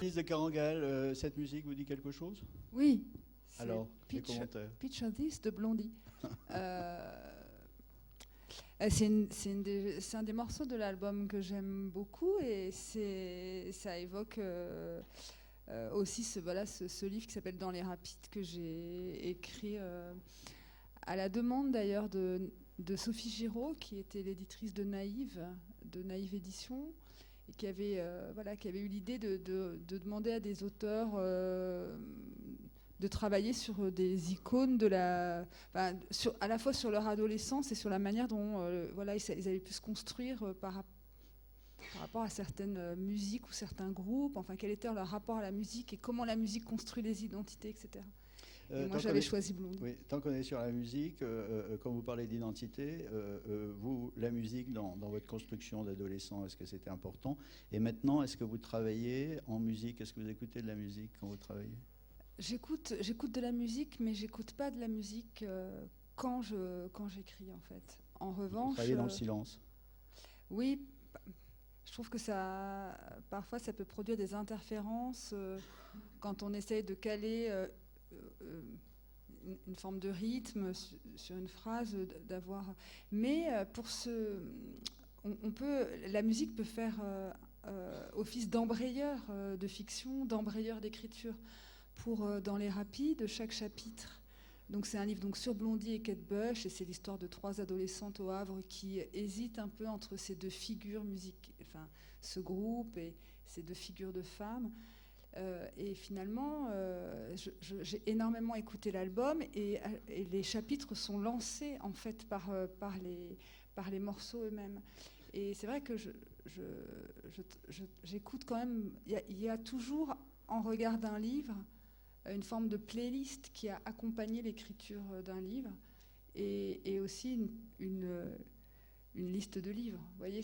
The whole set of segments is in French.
Lise de Carangal, cette musique vous dit quelque chose? Oui. Alors, les commentaires. Picture This de Blondie. C'est un des morceaux de l'album que j'aime beaucoup et ça évoque aussi ce livre qui s'appelle Dans les rapides que j'ai écrit à la demande d'ailleurs de Sophie Giraud, qui était l'éditrice de Naïve Édition, et qui avait eu l'idée de demander à des auteurs de travailler sur des icônes à la fois sur leur adolescence et sur la manière dont ils avaient pu se construire par rapport à certaines musiques ou certains groupes, enfin quel était leur rapport à la musique et comment la musique construit les identités, etc. Et moi j'avais choisi Blondie. Oui, tant qu'on est sur la musique, quand vous parlez d'identité, vous, la musique dans votre construction d'adolescent, est-ce que c'était important? Et maintenant, est-ce que vous travaillez en musique? Est-ce que vous écoutez de la musique quand vous travaillez? J'écoute de la musique, mais j'écoute pas de la musique quand j'écris en fait. En revanche, vous travaillez dans le silence. Oui, je trouve que parfois ça peut produire des interférences quand on essaye de caler une forme de rythme sur une phrase, d'avoir. Mais la musique peut faire office d'embrayeur de fiction, d'embrayeur d'écriture. Dans les rapides, chaque chapitre. Donc c'est un livre sur Blondie et Kate Bush, et c'est l'histoire de 3 adolescentes au Havre qui hésitent un peu entre ces 2 figures ce groupe et ces 2 figures de femmes. Et finalement, j'ai énormément écouté l'album et les chapitres sont lancés en fait par les morceaux eux-mêmes. Et c'est vrai que j'écoute quand même. Il y a toujours, en regard d'un livre, une forme de playlist qui a accompagné l'écriture d'un livre et aussi une liste de livres. Vous voyez,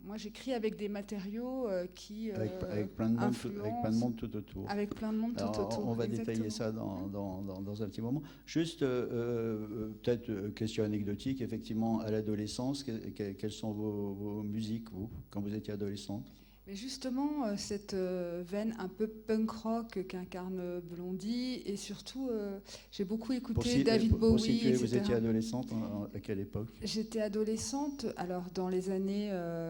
moi j'écris avec des matériaux qui avec plein de monde tout autour. Avec plein de monde tout autour. On va détailler ça dans un petit moment. Juste peut-être question anecdotique. Effectivement, à l'adolescence, quelles sont vos musiques, vous, quand vous étiez adolescente? Mais justement, cette veine un peu punk rock qu'incarne Blondie, et surtout, j'ai beaucoup écouté David Bowie. Pour situer, vous étiez adolescente à quelle époque? J'étais adolescente, alors dans les années,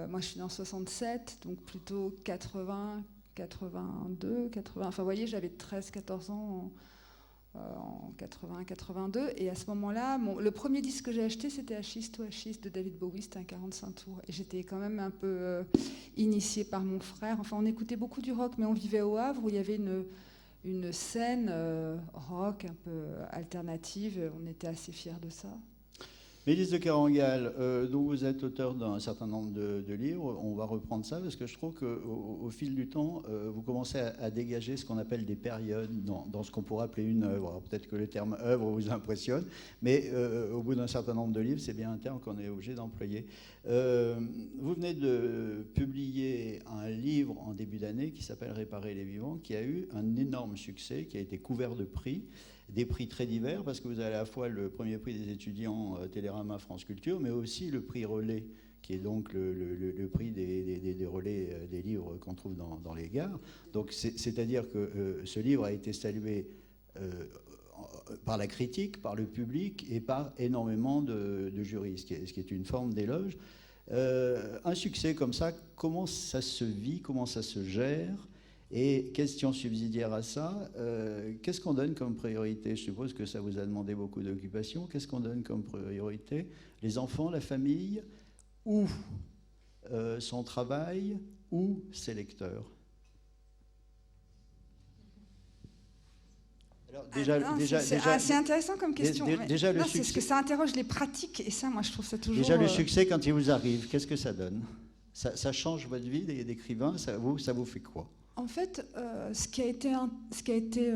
moi je suis née en 67, donc plutôt 80, 82, 80, enfin vous voyez, j'avais 13-14 ans en 80-82, et à ce moment-là, le premier disque que j'ai acheté, c'était Ashes to Ashes de David Bowie, c'était un 45 tours, et j'étais quand même un peu initiée par mon frère. Enfin, on écoutait beaucoup du rock, mais on vivait au Havre où il y avait une scène rock un peu alternative, on était assez fiers de ça. Lise de Carangal, dont vous êtes auteur d'un certain nombre de livres, on va reprendre ça parce que je trouve qu'au fil du temps, vous commencez à dégager ce qu'on appelle des périodes dans ce qu'on pourrait appeler une œuvre. Alors, peut-être que le terme œuvre vous impressionne, mais au bout d'un certain nombre de livres, c'est bien un terme qu'on est obligé d'employer. Vous venez de publier un livre en début d'année qui s'appelle Réparer les vivants, qui a eu un énorme succès, qui a été couvert de prix. Des prix très divers, parce que vous avez à la fois le premier prix des étudiants Télérama France Culture, mais aussi le prix Relais, qui est donc le prix des relais des livres qu'on trouve dans les gares. Donc c'est-à-dire que ce livre a été salué par la critique, par le public et par énormément de jurys, ce qui est une forme d'éloge. Un succès comme ça, comment ça se vit, comment ça se gère? Et question subsidiaire à ça, qu'est-ce qu'on donne comme priorité? Je suppose que ça vous a demandé beaucoup d'occupations. Qu'est-ce qu'on donne comme priorité? Les enfants, la famille, ou son travail, ou ses lecteurs? Alors, c'est intéressant comme question. C'est ce que ça interroge les pratiques, et ça, moi, je trouve ça toujours... Déjà, le succès, quand il vous arrive, qu'est-ce que ça donne? Ça change votre vie d'écrivain? Ça vous fait quoi? En fait, ce qui a été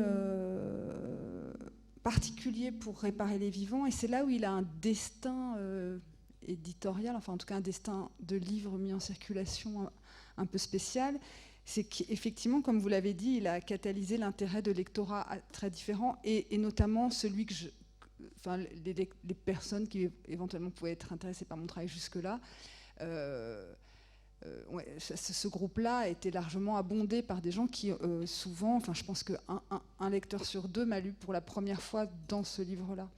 particulier pour Réparer les vivants, et c'est là où il a un destin éditorial, enfin en tout cas un destin de livre mis en circulation un peu spécial, c'est qu'effectivement, comme vous l'avez dit, il a catalysé l'intérêt de lectorats très différents, et notamment celui que les personnes qui éventuellement pouvaient être intéressées par mon travail jusque-là. ouais, ce groupe-là était largement abondé par des gens qui, souvent, enfin, je pense qu'un lecteur sur 2 m'a lu pour la première fois dans ce livre-là.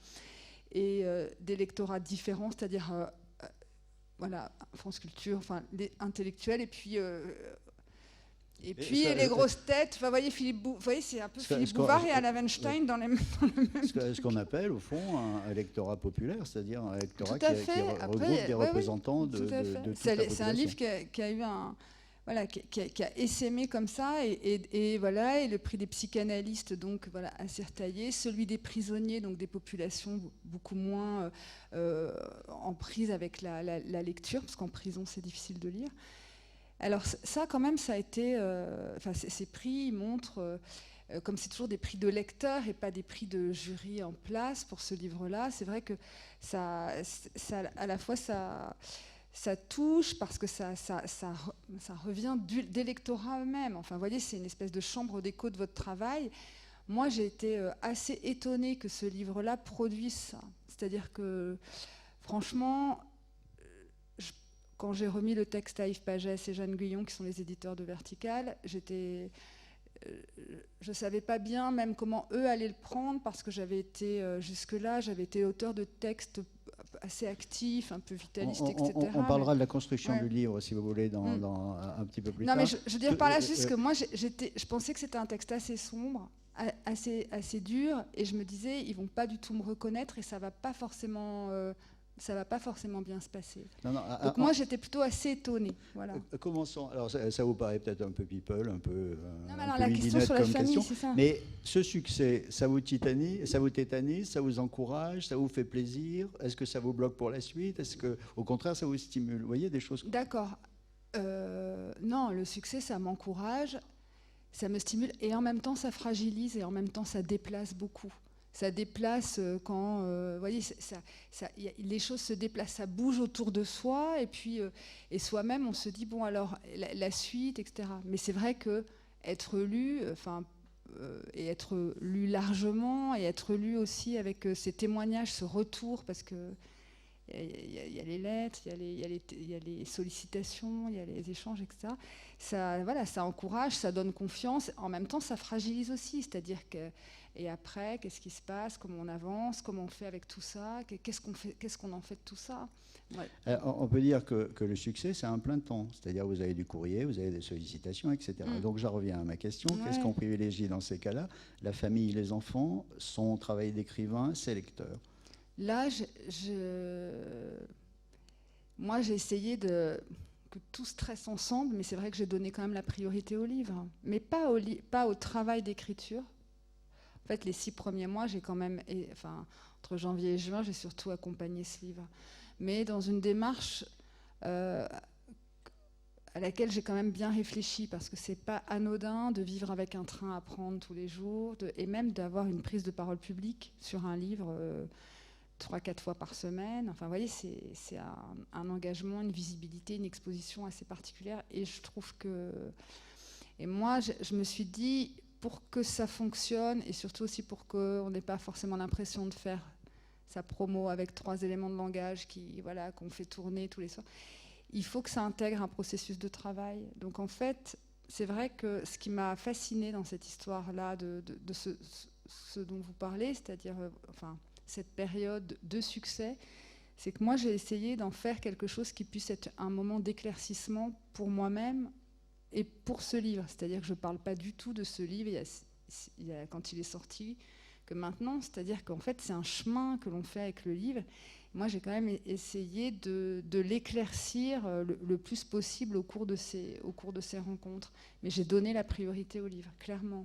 Et des lectorats différents, c'est-à-dire voilà, France Culture, enfin, les intellectuels, et puis les grosses têtes. Enfin, vous voyez, c'est un peu Philippe Bouvard et Alain Weinstein dans le même. Ce qu'on appelle, au fond, un électorat populaire, c'est-à-dire un électorat qui regroupe des représentants de toute la population. C'est un livre qui a eu voilà, qui a essaimé comme ça, et voilà, et le prix des psychanalystes, donc voilà, assez retaillé, celui des prisonniers, donc des populations beaucoup moins en prise avec la lecture, parce qu'en prison c'est difficile de lire. Alors ça, quand même, ça a été, enfin, ces prix montrent, comme c'est toujours des prix de lecteurs et pas des prix de jury en place pour ce livre-là, c'est vrai que ça, à la fois ça touche parce que ça revient des lectorats eux-mêmes. Enfin, vous voyez, c'est une espèce de chambre d'écho de votre travail. Moi, j'ai été assez étonnée que ce livre-là produise ça. C'est-à-dire que, franchement, quand j'ai remis le texte à Yves Pagès et Jeanne Guyon, qui sont les éditeurs de Vertical, je ne savais pas bien même comment eux allaient le prendre, parce que j'avais été, jusque-là, j'avais été auteur de textes assez actifs, un peu vitalistes, etc. On parlera de la construction du livre, si vous voulez, dans un petit peu plus tard. Non, mais je veux dire par là juste que moi, je pensais que c'était un texte assez sombre, assez dur, et je me disais, ils ne vont pas du tout me reconnaître, et ça ne va pas forcément bien se passer. Donc moi, j'étais plutôt assez étonnée. Voilà. Commençons. Alors, ça vous paraît peut-être un peu people, un peu la question sur la famille, c'est ça. Mais ce succès, ça vous tétanise, ça vous encourage, ça vous fait plaisir? Est-ce que ça vous bloque pour la suite? Est-ce que, au contraire, ça vous stimule? Vous voyez, des choses. D'accord. Non, le succès, ça m'encourage, ça me stimule, et en même temps, ça fragilise, et en même temps, ça déplace beaucoup. Ça déplace quand, vous voyez, les choses se déplacent, ça bouge autour de soi, et puis et soi-même, on se dit bon alors la suite, etc. Mais c'est vrai que être lu, et être lu largement, et être lu aussi avec ces témoignages, ce retour, parce que il y a les lettres, il y a les sollicitations, il y a les échanges, etc. Ça, voilà, ça encourage, ça donne confiance. En même temps, ça fragilise aussi, c'est-à-dire que et après, qu'est-ce qui se passe, comment on avance, comment on fait avec tout ça, qu'est-ce qu'on en fait de tout ça. Ouais. On peut dire que le succès, c'est un plein temps, c'est-à-dire vous avez du courrier, vous avez des sollicitations, etc. Donc j'en reviens à ma question, qu'est-ce qu'on privilégie dans ces cas-là? La famille, les enfants, son travail d'écrivain, ses lecteurs? Là, moi, j'ai essayé que tout se tresse ensemble, mais c'est vrai que j'ai donné quand même la priorité au livre, mais pas au travail d'écriture. En fait, les 6 premiers mois, j'ai quand même, entre janvier et juin, j'ai surtout accompagné ce livre, mais dans une démarche à laquelle j'ai quand même bien réfléchi, parce que c'est pas anodin de vivre avec un train à prendre tous les jours, et même d'avoir une prise de parole publique sur un livre 3-4 fois par semaine. Enfin, vous voyez, c'est un engagement, une visibilité, une exposition assez particulière. Et je trouve que... Et moi, je me suis dit, pour que ça fonctionne, et surtout aussi pour qu'on n'ait pas forcément l'impression de faire sa promo avec 3 éléments de langage qu'on fait tourner tous les soirs, il faut que ça intègre un processus de travail. Donc, en fait, c'est vrai que ce qui m'a fascinée dans cette histoire-là, de ce dont vous parlez, c'est-à-dire... cette période de succès, c'est que moi j'ai essayé d'en faire quelque chose qui puisse être un moment d'éclaircissement pour moi-même et pour ce livre. C'est-à-dire que je ne parle pas du tout de ce livre quand il est sorti que maintenant, c'est-à-dire qu'en fait c'est un chemin que l'on fait avec le livre. Moi j'ai quand même essayé de l'éclaircir le plus possible au cours de ces rencontres. Mais j'ai donné la priorité au livre, clairement.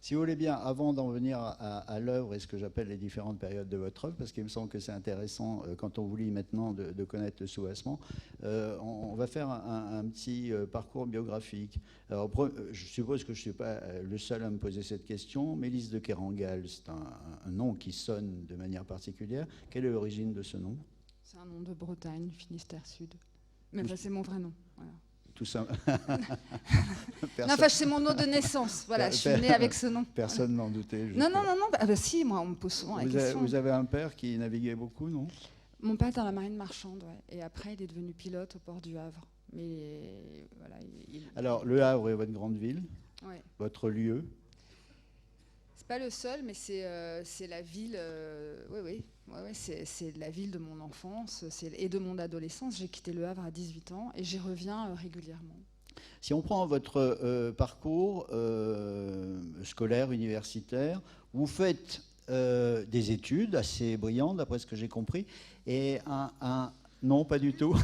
Si vous voulez bien, avant d'en venir à l'œuvre et ce que j'appelle les différentes périodes de votre œuvre, parce qu'il me semble que c'est intéressant quand on vous lit maintenant de connaître le soubassement, on va faire un petit parcours biographique. Alors, je suppose que je ne suis pas le seul à me poser cette question. Mélisse de Kerangal, c'est un nom qui sonne de manière particulière. Quelle est l'origine de ce nom? C'est un nom de Bretagne, Finistère Sud. Mais c'est mon vrai nom. Voilà. Tout ça. C'est mon nom de naissance. Voilà, je suis née avec ce nom. Personne n'en doutait. Non. Si, moi, on me pose souvent la question. Vous avez un père qui naviguait beaucoup, non? Mon père est dans la marine marchande, ouais. Et après, il est devenu pilote au port du Havre. Mais voilà. Alors, Le Havre est votre grande ville, Ouais. votre lieu. C'est pas le seul, mais c'est la ville. C'est la ville de mon enfance et de mon adolescence. J'ai quitté Le Havre à 18 ans et j'y reviens régulièrement. Si on prend votre parcours scolaire, universitaire, vous faites des études assez brillantes, d'après ce que j'ai compris, et non, pas du tout.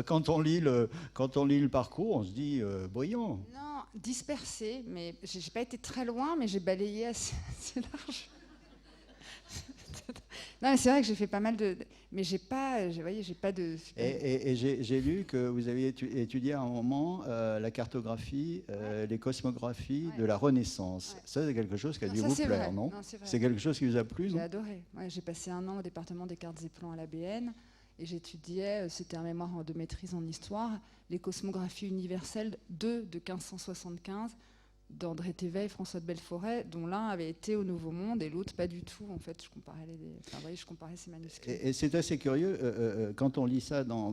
Quand on lit le parcours, on se dit brillant. Non, dispersé, mais j'ai pas été très loin, mais j'ai balayé assez large. Non, mais c'est vrai que j'ai fait pas mal mais j'ai pas de. Et j'ai lu que vous aviez étudié à un moment la cartographie, les cosmographies de la Renaissance. Ouais. Ça, c'est quelque chose qui a dû vous plaire, non? C'est quelque chose qui vous a plu, non? J'ai adoré. Ouais, j'ai passé un an au département des cartes et plans à l'ABN et j'étudiais, c'était un mémoire de maîtrise en histoire, les cosmographies universelles de 1575 d'André Théveille, François de Belforêt, dont l'un avait été au Nouveau Monde et l'autre pas du tout. En fait, je comparais ces manuscrits. Et c'est assez curieux, quand on lit ça dans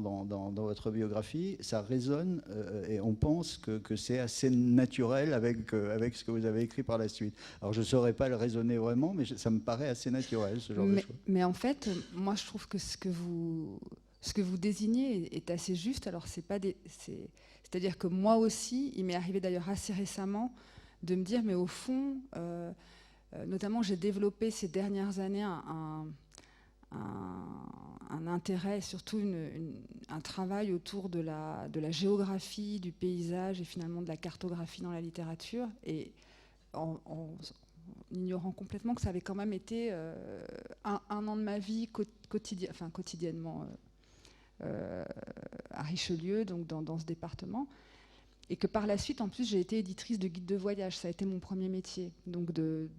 votre biographie, ça résonne et on pense que c'est assez naturel avec ce que vous avez écrit par la suite. Alors je ne saurais pas le raisonner vraiment, mais ça me paraît assez naturel, ce genre de choses. Mais en fait, moi je trouve que ce que vous désignez est assez juste. Alors c'est-à-dire que moi aussi, il m'est arrivé d'ailleurs assez récemment de me dire, mais au fond, notamment j'ai développé ces dernières années un intérêt, surtout un travail autour de la géographie, du paysage et finalement de la cartographie dans la littérature, et en ignorant complètement que ça avait quand même été un an de ma vie quotidiennement à Richelieu, donc dans ce département, et que par la suite, en plus, j'ai été éditrice de guides de voyage. Ça a été mon premier métier, donc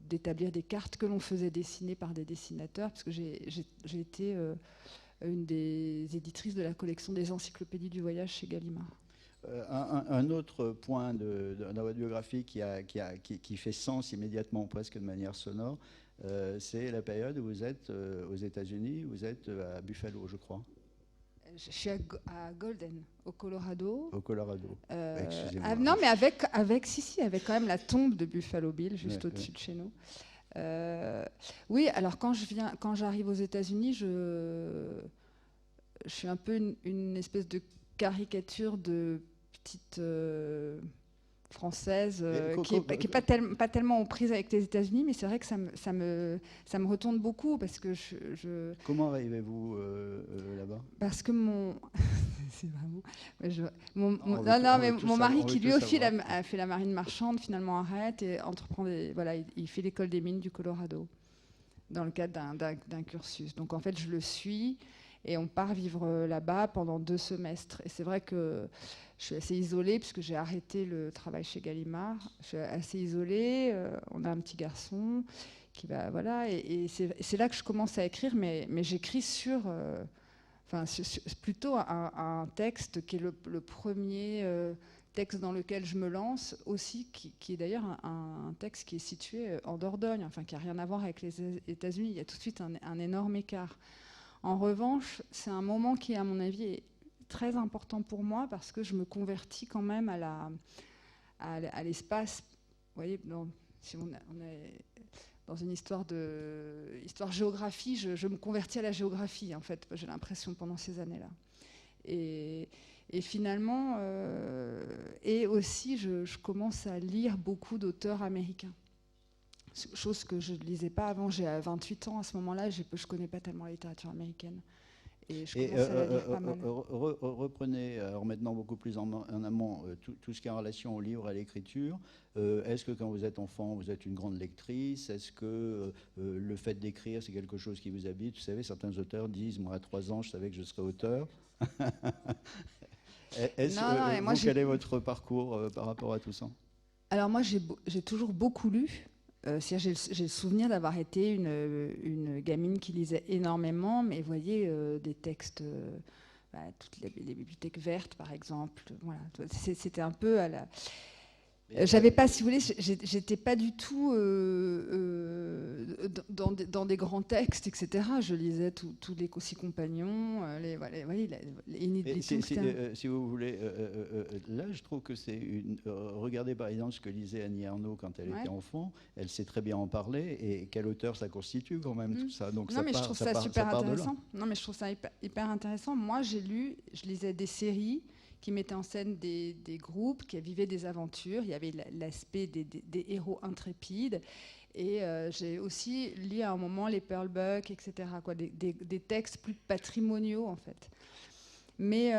d'établir des cartes que l'on faisait dessiner par des dessinateurs, parce que j'ai été une des éditrices de la collection des encyclopédies du voyage chez Gallimard. Un autre point dans votre biographie qui fait sens immédiatement, presque de manière sonore, c'est la période où vous êtes aux États-Unis, vous êtes à Buffalo, je crois. Je suis à Golden, au Colorado. Au Colorado. Excusez-moi. Non, mais avec quand même la tombe de Buffalo Bill juste au-dessus de chez nous. Oui, alors quand j'arrive aux États-Unis, je suis un peu une espèce de caricature de petite française qui est pas tellement aux prises avec les États-Unis, mais c'est vrai que ça me retourne beaucoup parce que Comment arrivez-vous là-bas? Parce que c'est vraiment mon mari qui lui aussi a fait la marine marchande finalement arrête et entreprend il fait l'école des mines du Colorado dans le cadre d'un cursus. Donc en fait je le suis et on part vivre là-bas pendant 2 semestres. Et c'est vrai que je suis assez isolée puisque j'ai arrêté le travail chez Gallimard. Je suis assez isolée. On a un petit garçon qui va et c'est là que je commence à écrire, mais j'écris sur plutôt un texte qui est le premier texte dans lequel je me lance aussi, qui est d'ailleurs un texte qui est situé en Dordogne, enfin qui n'a rien à voir avec les États-Unis. Il y a tout de suite un énorme écart. En revanche, c'est un moment qui, à mon avis, est très important pour moi parce que je me convertis quand même à l'espace. Vous voyez, si on est dans une histoire géographie, je me convertis à la géographie, en fait, j'ai l'impression, pendant ces années-là. Et finalement, et aussi, je commence à lire beaucoup d'auteurs américains. Chose que je ne lisais pas avant. J'ai 28 ans à ce moment-là, je ne connais pas tellement la littérature américaine. Et je commence à la lire pas mal. Reprenez, alors maintenant beaucoup plus en amont, tout ce qui est en relation au livre, à l'écriture. Est-ce que quand vous êtes enfant, vous êtes une grande lectrice? Est-ce que le fait d'écrire, c'est quelque chose qui vous habite? Vous savez, certains auteurs disent, moi à 3 ans, je savais que je serais auteur. Quel est votre parcours par rapport à tout ça? Alors moi, j'ai toujours beaucoup lu. J'ai le souvenir d'avoir été une gamine qui lisait énormément, mais vous voyez, des textes, toutes les bibliothèques vertes, par exemple. Voilà, c'était un peu à la... J'avais pas, si vous voulez, j'étais pas du tout dans des grands textes, etc. Je lisais tous les Six Compagnons, si vous voulez, là, je trouve que c'est regardez par exemple ce que lisait Annie Ernaux quand elle était enfant. Elle sait très bien en parler, et quel auteur ça constitue quand même, tout ça. Donc non, mais je trouve ça super intéressant. Non, mais je trouve ça hyper intéressant. Moi, je lisais des séries qui mettaient en scène des groupes qui vivaient des aventures. Il y avait l'aspect des héros intrépides. Et j'ai aussi lu à un moment les Pearl Buck, etc. Des textes plus patrimoniaux, en fait. Mais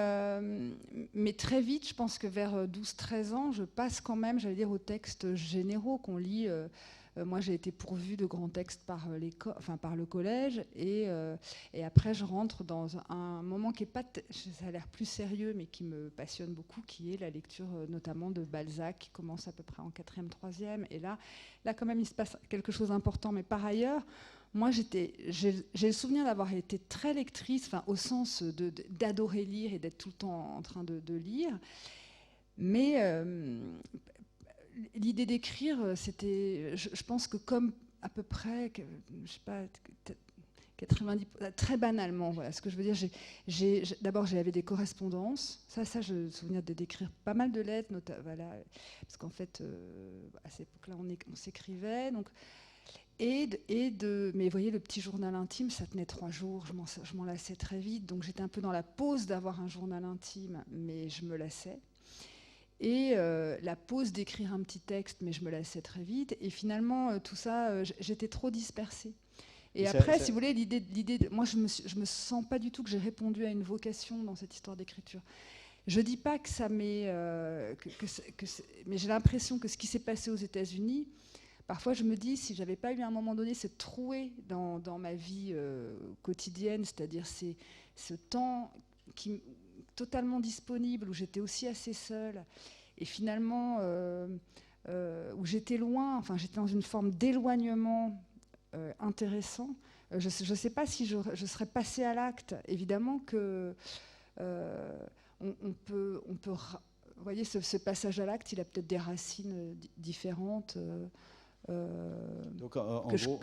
très vite, je pense que vers 12-13 ans, je passe quand même, j'allais dire, aux textes généraux qu'on lit. Moi, j'ai été pourvue de grands textes par le collège, et après, je rentre dans un moment qui est pas, ça a l'air plus sérieux, mais qui me passionne beaucoup, qui est la lecture notamment de Balzac, qui commence à peu près en 4e, 3e. Et là, quand même, il se passe quelque chose d'important. Mais par ailleurs, moi, j'ai le souvenir d'avoir été très lectrice, au sens d'adorer lire et d'être tout le temps en train de lire. Mais l'idée d'écrire, c'était, je pense que comme à peu près, je sais pas, 90, très banalement, voilà ce que je veux dire. D'abord, j'avais des correspondances. Ça, je me souviens d'écrire pas mal de lettres, voilà, parce qu'en fait, à cette époque-là, on s'écrivait. Donc, mais vous voyez, le petit journal intime, ça tenait 3 jours. Je m'en lassais très vite. Donc, j'étais un peu dans la pause d'avoir un journal intime, mais je me lassais. Et la pause d'écrire un petit texte, mais je me lassais très vite. Et finalement, tout ça, j'étais trop dispersée. Et après, si vous voulez, moi, je me sens pas du tout que j'ai répondu à une vocation dans cette histoire d'écriture. Je dis pas que ça m'est... mais j'ai l'impression que ce qui s'est passé aux États-Unis, parfois je me dis, si j'avais pas eu à un moment donné cette trouée dans ma vie quotidienne, c'est-à-dire ce temps totalement disponible, où j'étais aussi assez seule, et finalement où j'étais loin, j'étais dans une forme d'éloignement intéressant. Je ne sais pas si je serais passée à l'acte. Évidemment que on peut vous voyez, ce passage à l'acte, il a peut-être des racines différentes. Donc en gros,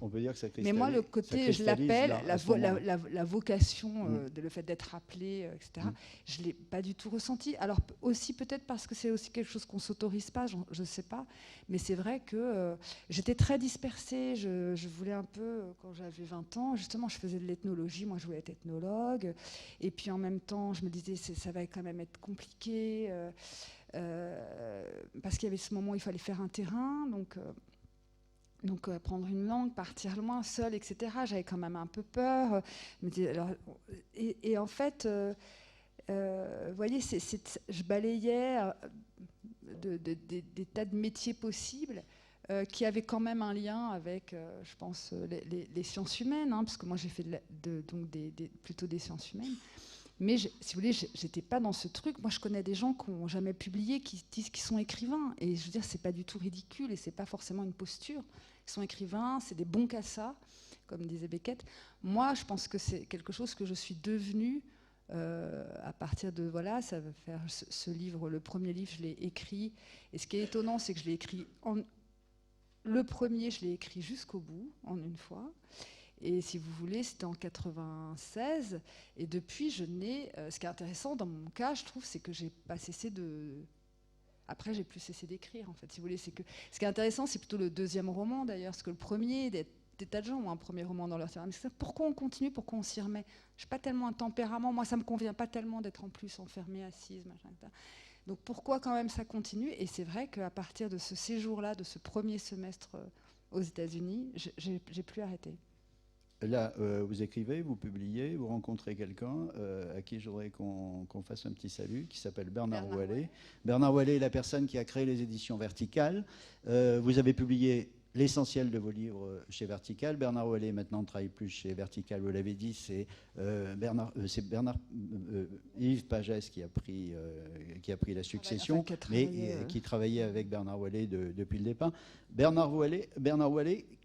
on peut dire que ça cristallise. Mais moi, le côté, je l'appelle la vocation, le fait d'être appelé, etc. Je ne l'ai pas du tout ressenti. Alors aussi peut-être parce que c'est aussi quelque chose qu'on ne s'autorise pas, je ne sais pas. Mais c'est vrai que j'étais très dispersée. Je voulais un peu, quand j'avais 20 ans, justement, je faisais de l'ethnologie. Moi, je voulais être ethnologue. Et puis en même temps, je me disais, ça va quand même être compliqué. Parce qu'il y avait ce moment où il fallait faire un terrain, donc apprendre une langue, partir loin, seule, etc. J'avais quand même un peu peur. Et en fait, vous voyez, je balayais des tas de métiers possibles qui avaient quand même un lien avec, je pense, les sciences humaines, parce que moi j'ai fait plutôt des sciences humaines. Mais si vous voulez, j'étais pas dans ce truc. Moi, je connais des gens qui n'ont jamais publié, qui disent qu'ils sont écrivains. Et je veux dire, c'est pas du tout ridicule et c'est pas forcément une posture. Ils sont écrivains, c'est des bons qu'à ça, comme disait Beckett. Moi, je pense que c'est quelque chose que je suis devenue à partir de, voilà, ça va faire ce livre, le premier livre, je l'ai écrit. Et ce qui est étonnant, c'est que je l'ai écrit le premier, je l'ai écrit jusqu'au bout, en une fois. Et si vous voulez, c'était en 96. Et depuis, ce qui est intéressant dans mon cas, je trouve, c'est que j'ai pas cessé Après, j'ai plus cessé d'écrire, en fait. Si vous voulez, c'est que ce qui est intéressant, c'est plutôt le deuxième roman, d'ailleurs, parce que le premier, des tas de gens ont un premier roman dans leur cerveau. Mais pourquoi on continue, pourquoi on s'y remet? Je n'ai pas tellement un tempérament. Moi, ça me convient pas tellement d'être en plus enfermée, assise, machin, etc. Donc pourquoi quand même ça continue? Et c'est vrai qu'à partir de ce séjour-là, de ce premier semestre aux États-Unis, j'ai plus arrêté. Là, vous écrivez, vous publiez, vous rencontrez quelqu'un à qui je voudrais qu'on fasse un petit salut, qui s'appelle Bernard Ouellet. Bernard Ouellet est la personne qui a créé les éditions Verticales. Vous avez publié l'essentiel de vos livres chez Vertical. Bernard Ouellet maintenant ne travaille plus chez Vertical, vous l'avez dit, c'est Yves Pagès qui a pris la succession, mais qui travaillait avec Bernard Ouellet depuis le départ. Bernard Ouellet,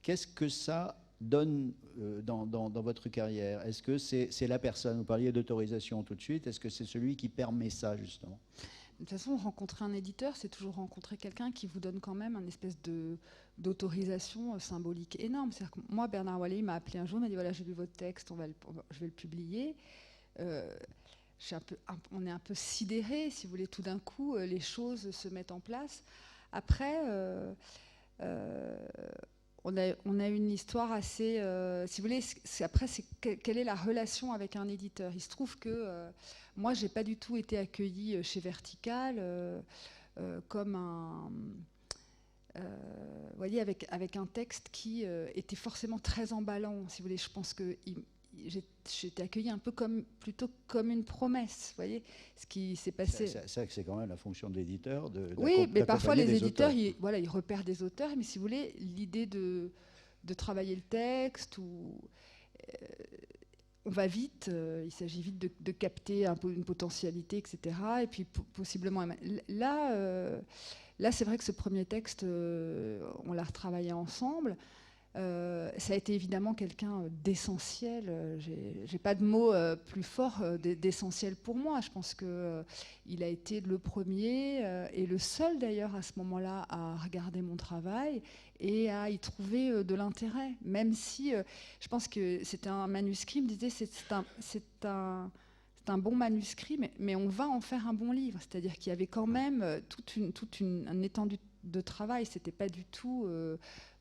qu'est-ce que ça donne dans votre carrière? Est-ce que c'est la personne, vous parliez d'autorisation tout de suite, est-ce que c'est celui qui permet ça justement? toute façon, rencontrer un éditeur, c'est toujours rencontrer quelqu'un qui vous donne quand même un espèce d'autorisation symbolique énorme. C'est-à-dire que moi, Bernard Wallet m'a appelé un jour, il m'a dit voilà, j'ai lu votre texte, je vais le publier. On est un peu sidérés, si vous voulez, tout d'un coup, les choses se mettent en place. Après, on a une histoire assez... si vous voulez, quelle est la relation avec un éditeur? Il se trouve que moi, je n'ai pas du tout été accueillie chez Vertical comme un... vous voyez, avec un texte qui était forcément très emballant. Si vous voulez, je pense que j'ai été accueillie un peu plutôt comme une promesse, vous voyez, ce qui s'est passé. C'est quand même la fonction de l'éditeur. Oui, mais parfois les éditeurs, ils repèrent des auteurs, mais si vous voulez, l'idée de travailler le texte, on va vite, il s'agit vite de capter un peu une potentialité, etc. Et puis possiblement... Là, c'est vrai que ce premier texte, on l'a retravaillé ensemble. Ça a été évidemment quelqu'un d'essentiel. J'ai pas de mot plus fort d'essentiel pour moi. Je pense qu'il a été le premier et le seul d'ailleurs à ce moment-là à regarder mon travail et à y trouver de l'intérêt. Même si je pense que c'était un manuscrit, il me disait c'est un bon manuscrit, mais on va en faire un bon livre. C'est-à-dire qu'il y avait quand même toute une étendue de travail. C'était pas du tout...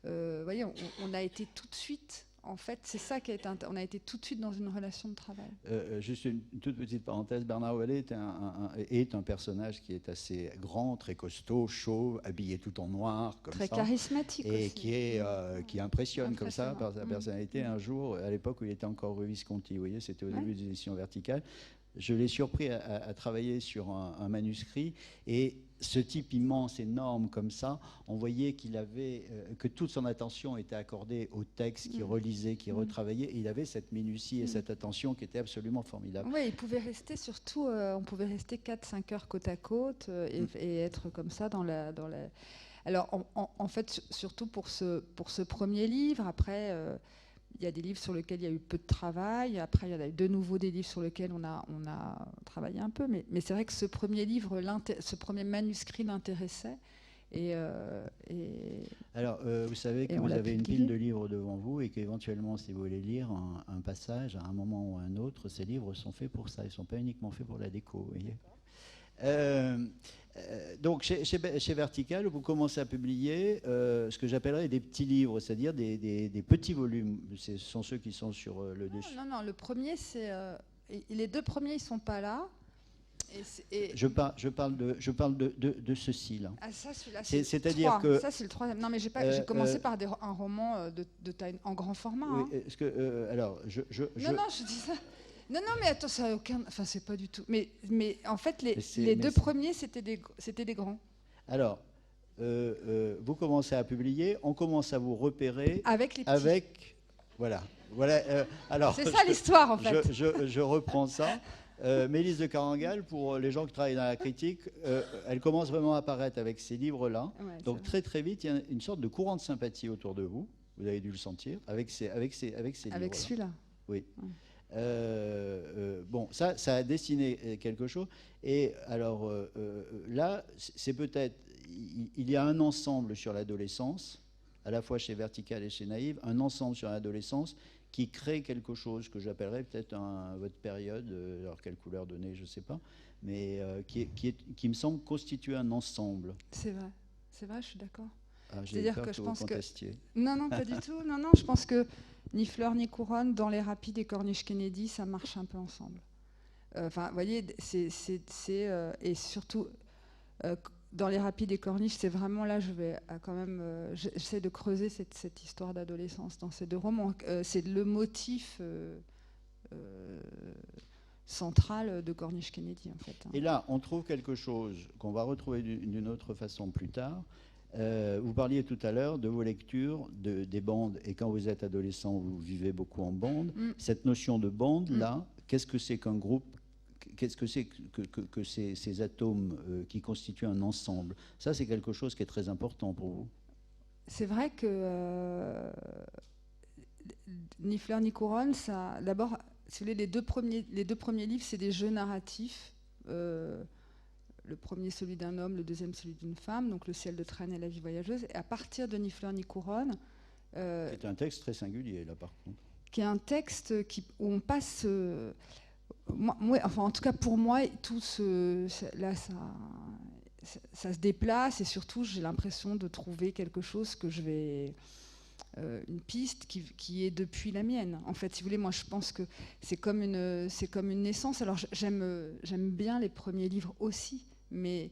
voyez, on a été tout de suite, en fait, c'est ça qui on a été tout de suite dans une relation de travail. Juste une toute petite parenthèse, Bernard Wallet est un personnage qui est assez grand, très costaud, chauve, habillé tout en noir, comme très ça. Charismatique et aussi. Qui impressionne comme ça par sa personnalité. Un jour, à l'époque où il était encore rue Visconti, vous voyez, c'était au début des éditions Verticales, je l'ai surpris à travailler sur un manuscrit, et ce type immense, énorme comme ça, on voyait qu'il avait, que toute son attention était accordée au texte, qu'il relisait, qu'il retravaillait, et il avait cette minutie et cette attention qui était absolument formidable. Oui, il pouvait rester surtout, on pouvait rester 4-5 heures côte à côte et être comme ça dans la... Alors, en fait, surtout pour ce premier livre, après... il y a des livres sur lesquels il y a eu peu de travail. Après, il y en a eu de nouveau des livres sur lesquels on a travaillé un peu. Mais c'est vrai que ce premier livre, ce premier manuscrit l'intéressait. Alors, vous savez que vous avez une pile de livres devant vous et qu'éventuellement, si vous voulez lire un passage à un moment ou à un autre, ces livres sont faits pour ça. Ils ne sont pas uniquement faits pour la déco, vous voyez. Donc chez Vertical, vous commencez à publier ce que j'appellerais des petits livres, c'est-à-dire des petits volumes. Ce sont ceux qui sont sur le dessus. Non, le premier, c'est... les deux premiers, ils ne sont pas là. Je parle de ceci là. Ah, ça, celui-là, c'est-à-dire que... Ça, c'est le troisième. Non, mais j'ai commencé par un roman de taille en grand format. Oui, est-ce que... alors, Non, je dis ça... Non, mais attends, ça n'a aucun... Enfin, c'est pas du tout... Mais en fait, les deux premiers, c'était des grands. Alors, vous commencez à publier, on commence à vous repérer... Avec les petits. Voilà. Alors, c'est ça l'histoire, en fait. Je reprends ça. Mélisse de Carangal, pour les gens qui travaillent dans la critique, elle commence vraiment à apparaître avec ces livres-là. Ouais, donc très très vite, il y a une sorte de courant de sympathie autour de vous. Vous avez dû le sentir avec ces livres-là. Avec celui-là. Oui. Ouais. Bon, ça a dessiné quelque chose. Et alors là, c'est peut-être, il y a un ensemble sur l'adolescence, à la fois chez Vertical et chez Naïve, un ensemble sur l'adolescence qui crée quelque chose que j'appellerais peut-être votre période, alors quelle couleur donner, je ne sais pas, mais qui me semble constituer un ensemble. C'est vrai, je suis d'accord. C'est-à-dire que je pense que... Non, pas du tout. Non, je pense que Ni fleur ni couronne, Dans les rapides et Corniche Kennedy, ça marche un peu ensemble. Enfin, vous voyez, et surtout, Dans les rapides et Corniche, c'est vraiment là, j'essaie de creuser cette histoire d'adolescence dans ces deux romans. C'est le motif central de Corniche Kennedy, en fait. Et là, on trouve quelque chose qu'on va retrouver d'une autre façon plus tard. Vous parliez tout à l'heure de vos lectures des bandes, et quand vous êtes adolescent, vous vivez beaucoup en bande. Cette notion de bande, là, qu'est-ce que c'est qu'un groupe? Qu'est-ce que c'est que ces atomes qui constituent un ensemble? Ça, c'est quelque chose qui est très important pour vous. C'est vrai que Ni fleur ni couronne, ça, d'abord, si vous voulez, les deux premiers livres, c'est des jeux narratifs. le premier celui d'un homme, le deuxième celui d'une femme, donc Le ciel de Trêne et La vie voyageuse. Et à partir de Ni fleur ni couronne... c'est un texte très singulier, là, par contre. Qui est un texte où on passe... enfin, en tout cas, pour moi, là, ça se déplace, et surtout, j'ai l'impression de trouver quelque chose que je vais... une piste qui est depuis la mienne. En fait, si vous voulez, moi, je pense que c'est comme une naissance. Alors, j'aime bien les premiers livres aussi, mais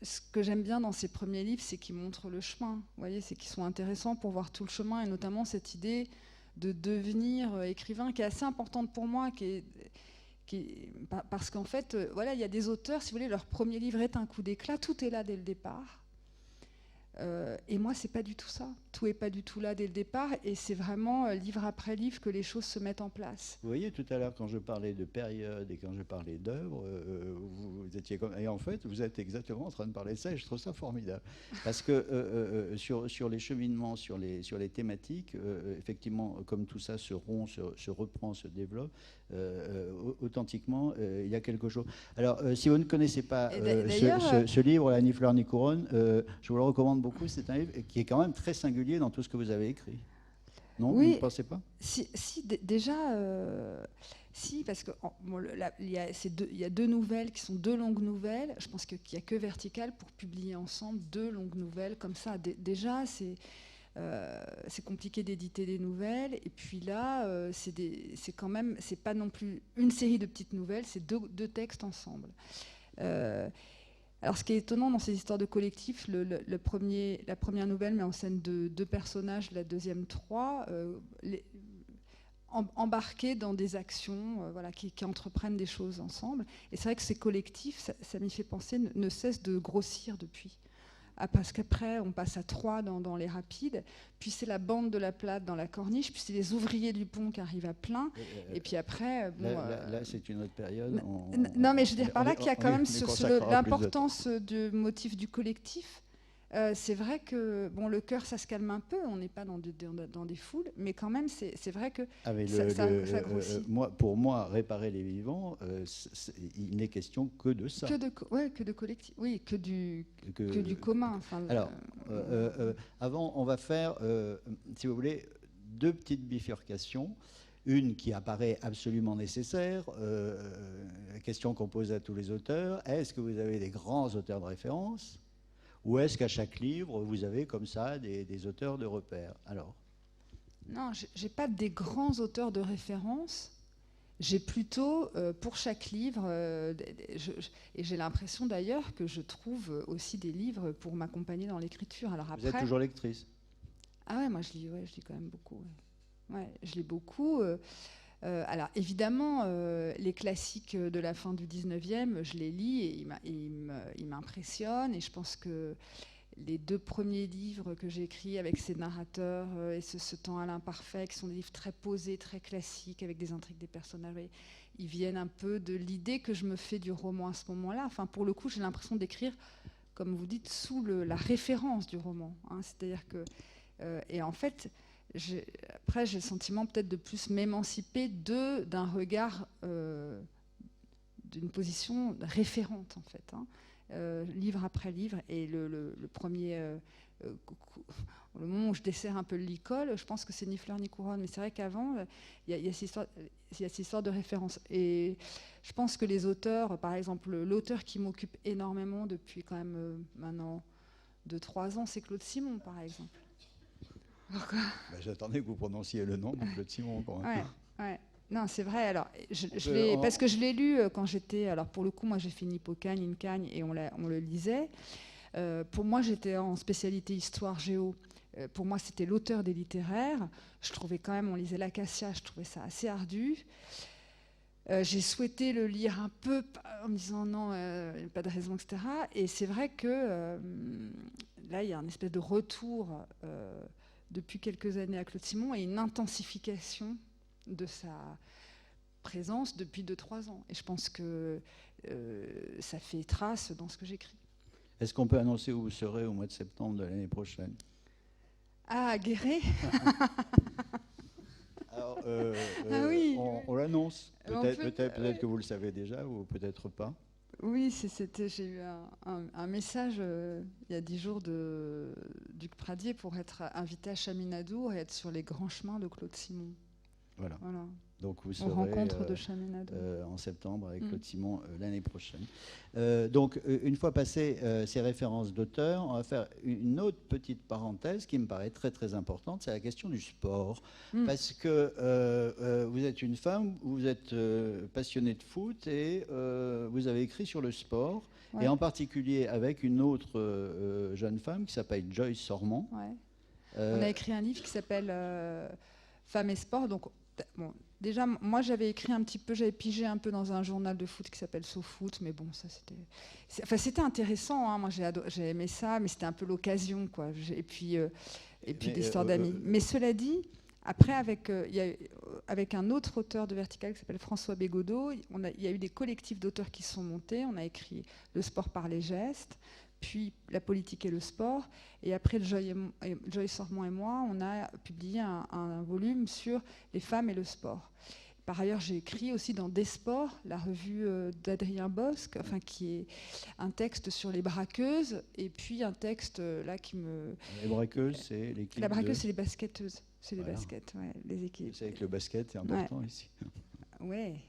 ce que j'aime bien dans ces premiers livres, c'est qu'ils montrent le chemin. Vous voyez, c'est qu'ils sont intéressants pour voir tout le chemin, et notamment cette idée de devenir écrivain qui est assez importante pour moi, parce qu'en fait, voilà, il y a des auteurs, si vous voulez, leur premier livre est un coup d'éclat, tout est là dès le départ. Et moi, c'est pas du tout ça. Tout est pas du tout là dès le départ, et c'est vraiment livre après livre que les choses se mettent en place. Vous voyez, tout à l'heure, quand je parlais de période et quand je parlais d'œuvre, vous étiez comme... Et en fait, vous êtes exactement en train de parler de ça, et je trouve ça formidable. Parce que sur les cheminements, sur les thématiques, effectivement, comme tout ça se rompt, se reprend, se développe, authentiquement, il y a quelque chose. Alors, si vous ne connaissez pas ce livre, La Ni fleur ni couronne, je vous le recommande beaucoup. C'est un livre qui est quand même très singulier dans tout ce que vous avez écrit. Non, oui, vous ne pensez pas? Déjà, si, parce qu'il y a deux nouvelles qui sont deux longues nouvelles. Je pense qu'il n'y a que Vertical pour publier ensemble deux longues nouvelles comme ça. Déjà, c'est compliqué d'éditer des nouvelles. Et puis là, c'est quand même, c'est pas non plus une série de petites nouvelles, c'est deux textes ensemble. Alors, ce qui est étonnant dans ces histoires de collectif, la première nouvelle met en scène deux personnages, la deuxième trois, embarqués dans des actions, voilà, qui entreprennent des choses ensemble. Et c'est vrai que ces collectifs, ça m'y fait penser, ne cessent de grossir depuis. Parce qu'après, on passe à 3 dans les rapides, puis c'est la bande de la Plate dans la Corniche, puis c'est les ouvriers du pont qui arrivent à plein, et puis après... Bon, là, c'est une autre période. Non, mais je veux dire par là qu'il y a quand même sur l'importance du motif du collectif. C'est vrai que bon, le cœur, ça se calme un peu, on n'est pas dans des foules, mais quand même, c'est vrai que ça grossit. Pour moi, réparer les vivants, il n'est question que de ça. Que de collectif, oui, que du commun. Enfin, alors, avant, on va faire, si vous voulez, deux petites bifurcations. Une qui apparaît absolument nécessaire, la question qu'on pose à tous les auteurs, est-ce que vous avez des grands auteurs de référence ? Ou est-ce qu'à chaque livre, vous avez comme ça des auteurs de repère? Alors, non, j'ai pas des grands auteurs de référence. J'ai plutôt, pour chaque livre, et j'ai l'impression d'ailleurs que je trouve aussi des livres pour m'accompagner dans l'écriture. Alors après, vous êtes toujours lectrice? Ah ouais, moi je lis quand même beaucoup. Ouais, je lis beaucoup. Alors évidemment, les classiques de la fin du 19e, je les lis et ils m'impressionnent. Et je pense que les deux premiers livres que j'ai écrits avec ces narrateurs et ce temps à l'imparfait, qui sont des livres très posés, très classiques, avec des intrigues, des personnages, ils viennent un peu de l'idée que je me fais du roman à ce moment-là. Enfin, pour le coup, j'ai l'impression d'écrire, comme vous dites, sous la référence du roman. Hein. C'est-à-dire que... et en fait... Après, j'ai le sentiment peut-être de plus m'émanciper d'un regard, d'une position référente, en fait, hein, livre après livre. Et le premier, le moment où je desserre un peu le licol, je pense que c'est Ni fleur ni couronne. Mais c'est vrai qu'avant, il y a cette histoire de référence. Et je pense que les auteurs, par exemple, l'auteur qui m'occupe énormément depuis quand même maintenant 2-3 ans, c'est Claude Simon, par exemple. J'attendais que vous prononciez le nom de Claude Simon. Ouais. Non, c'est vrai. Alors, parce que je l'ai lu quand j'étais... Alors, pour le coup, moi, j'ai fait une Hippocagne, une Cagne, et on le lisait. Pour moi, j'étais en spécialité histoire-géo. Pour moi, c'était l'auteur des littéraires. Je trouvais quand même, on lisait l'Acacia, je trouvais ça assez ardu. J'ai souhaité le lire un peu en me disant non, pas de raison, etc. Et c'est vrai que là, il y a une espèce de retour... depuis quelques années à Claude Simon, et une intensification de sa présence depuis 2-3 ans. Et je pense que ça fait trace dans ce que j'écris. Est-ce qu'on peut annoncer où vous serez au mois de septembre de l'année prochaine? Ah, Guéret. Alors, oui. on l'annonce. Peut-être que vous le savez déjà, ou peut-être pas. Oui, j'ai eu un message il y a 10 jours d'Hugues Pradier pour être invité à Chaminadour et être sur les grands chemins de Claude Simon. Voilà. Voilà. Donc vous Aux serez rencontres de Chaminadour. en septembre avec Claude Simon l'année prochaine. Donc une fois passées ces références d'auteurs, on va faire une autre petite parenthèse qui me paraît très très importante, c'est la question du sport. Parce que vous êtes une femme, vous êtes passionnée de foot et vous avez écrit sur le sport, ouais. Et en particulier avec une autre jeune femme qui s'appelle Joyce Sormand. Ouais. On a écrit un livre qui s'appelle Femmes et sport. Donc, bon, déjà, moi, j'avais écrit un petit peu, j'avais pigé un peu dans un journal de foot qui s'appelle SoFoot, mais bon, ça, c'était intéressant, hein. Moi, j'ai aimé ça, mais c'était un peu l'occasion, quoi. Et puis des histoires d'amis. Mais cela dit, après, avec un autre auteur de Vertical qui s'appelle François Bégodeau, il y a eu des collectifs d'auteurs qui se sont montés. On a écrit Le sport par les gestes, puis La politique et le sport. Et après, Joyce Sormand et moi, on a publié un volume sur les femmes et le sport. Par ailleurs, j'ai écrit aussi dans Des Sports, la revue d'Adrien Bosc, enfin, qui est un texte sur les braqueuses, et puis un texte là qui me... Les braqueuses, c'est l'équipe. La braqueuse, c'est les basketteuses. C'est les voilà. baskets, ouais, les équipes. C'est avec le basket, c'est important ici. Ouais,